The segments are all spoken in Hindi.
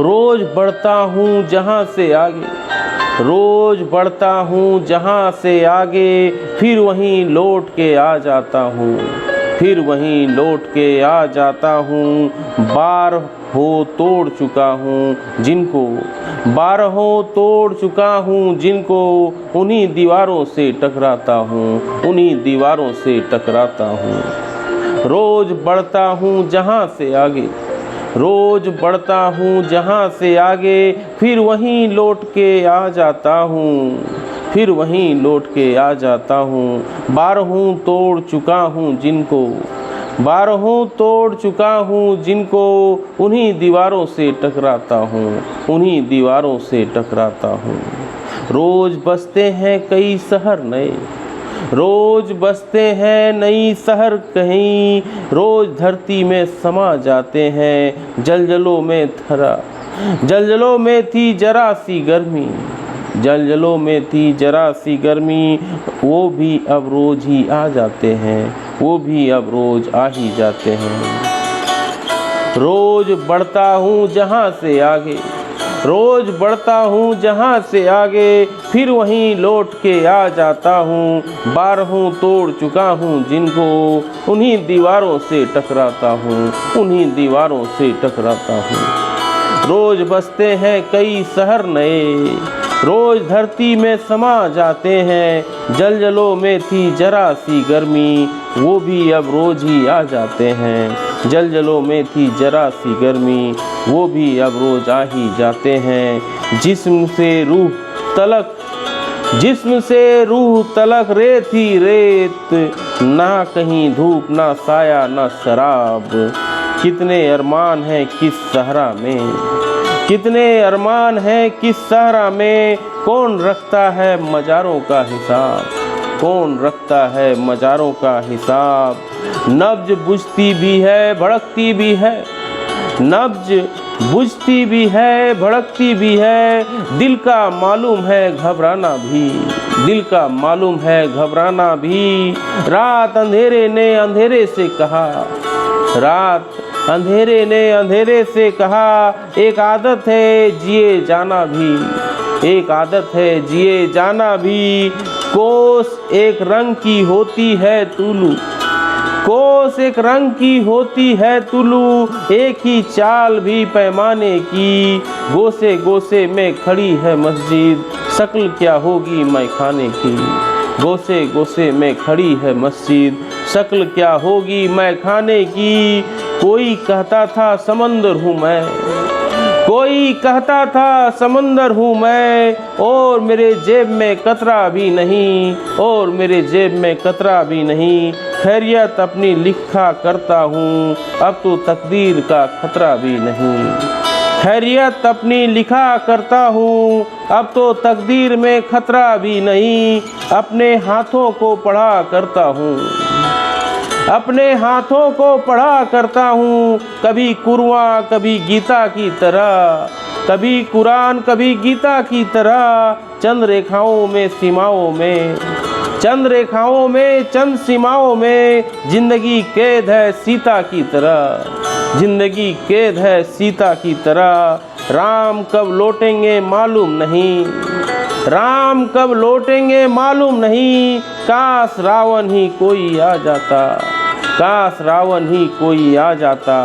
रोज बढ़ता हूँ जहाँ से आगे, रोज बढ़ता हूँ जहाँ से आगे, फिर वहीं लौट के आ जाता हूँ, फिर वहीं लौट के आ जाता हूँ। बार हो तोड़ चुका हूँ जिनको, बारहों तोड़ चुका हूँ जिनको, उन्हीं दीवारों से टकराता हूँ, उन्हीं दीवारों से टकराता हूँ। रोज बढ़ता हूँ जहाँ से आगे, रोज बढ़ता हूँ जहाँ से आगे, फिर वहीं लौट के आ जाता हूँ, फिर वहीं लौट के आ जाता हूँ। बारहों तोड़ चुका हूँ जिनको, बारहों तोड़ चुका हूँ जिनको, उन्हीं दीवारों से टकराता हूँ, उन्हीं दीवारों से टकराता हूँ। रोज बसते हैं कई शहर नए, रोज बसते हैं नई शहर कहीं, रोज धरती में समा जाते हैं जलजलों में थरा, जलजलों में थी जरा सी गर्मी, जलजलों में थी जरा सी गर्मी, वो भी अब रोज ही आ जाते हैं, वो भी अब रोज आ ही जाते हैं। रोज बढ़ता हूँ जहाँ से आगे, रोज बढ़ता हूँ जहाँ से आगे, फिर वहीं लौट के आ जाता हूँ। बारहों तोड़ चुका हूँ जिनको, उन्हीं दीवारों से टकराता हूँ, उन्हीं दीवारों से टकराता हूँ। रोज बसते हैं कई शहर नए, रोज धरती में समा जाते हैं जलजलों में थी जरा सी गर्मी, वो भी अब रोज ही आ जाते हैं। जलजलों में थी जरा सी गर्मी, वो भी अब रोज आ ही जाते हैं। जिस्म से रूह तलक, जिस्म से रूह तलक रेत ही रेत, ना कहीं धूप ना साया ना शराब। कितने अरमान हैं किस सहरा में, कितने अरमान हैं किस सहरा में, कौन रखता है मज़ारों का हिसाब, कौन रखता है मज़ारों का हिसाब। नब्ज बुझती भी है भड़कती भी है, नब्ज बुझती भी है भड़कती भी है, दिल का मालूम है घबराना भी, दिल का मालूम है घबराना भी। रात अंधेरे ने अंधेरे से कहा, रात अंधेरे ने अंधेरे से कहा, एक आदत है जिए जाना भी, एक आदत है जिए जाना भी। कोस एक रंग की होती है तुलू, कोस एक रंग की होती है तुलू, एक ही चाल भी पैमाने की। गोसे गोसे में खड़ी है मस्जिद, शक्ल क्या होगी मैं खाने की। गोसे गोसे में खड़ी है मस्जिद, शक्ल क्या होगी मैं खाने की। कोई कहता था समंदर हूँ मैं, कोई कहता था समंदर हूँ मैं, और मेरे जेब में कतरा भी नहीं, और मेरे जेब में कतरा भी नहीं। खैरियत अपनी लिखा करता हूँ, अब तो तकदीर का खतरा भी नहीं। खैरियत अपनी लिखा करता हूँ, अब तो तकदीर में खतरा भी नहीं। अपने हाथों को पढ़ा करता हूँ, अपने हाथों को पढ़ा करता हूँ, कभी कुरान कभी गीता की तरह, कभी कुरान कभी गीता की तरह। चंद रेखाओं में सीमाओं में, चंद रेखाओं में चंद सीमाओं में, जिंदगी कैद है सीता की तरह, जिंदगी कैद है सीता की तरह। राम कब लौटेंगे मालूम नहीं, राम कब लौटेंगे मालूम नहीं। काश रावण ही कोई आ जाता, काश रावण ही कोई आ जाता।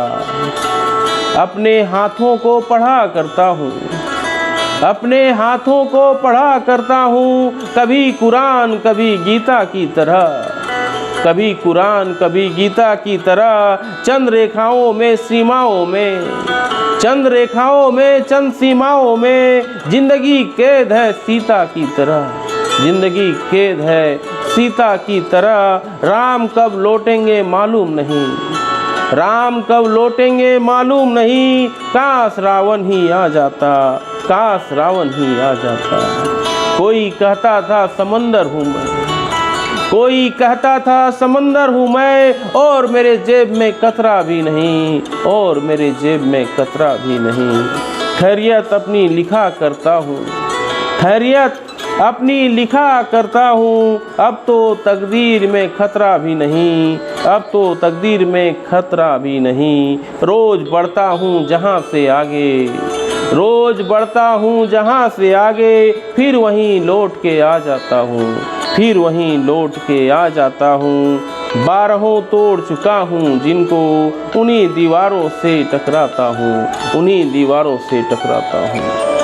अपने हाथों को पढ़ा करता हूँ, अपने हाथों को पढ़ा करता हूँ, कभी कुरान कभी गीता की तरह, कभी कुरान कभी गीता की तरह। चंद रेखाओं में सीमाओं में, चंद रेखाओं में चंद सीमाओं में, जिंदगी कैद है सीता की तरह, जिंदगी कैद है सीता की तरह। राम कब लौटेंगे मालूम नहीं, राम कब लौटेंगे मालूम नहीं। काश रावण ही आ जाता, काश रावण ही आ जाता। कोई कहता था समंदर हूँ मैं, कोई कहता था समंदर हूँ मैं, और मेरे जेब में कतरा भी नहीं, और मेरे जेब में कतरा भी नहीं। खैरियत अपनी लिखा करता हूँ, खैरियत अपनी लिखा करता हूँ, अब तो तकदीर में खतरा भी नहीं, अब तो तकदीर में खतरा भी नहीं। रोज बढ़ता हूँ जहाँ से आगे, रोज बढ़ता हूँ जहाँ से आगे, फिर वहीं लौट के आ जाता हूँ, फिर वहीं लौट के आ जाता हूँ। बारहों तोड़ चुका हूँ जिनको, उन्हीं दीवारों से टकराता हूँ, उन्हीं दीवारों से टकराता हूँ।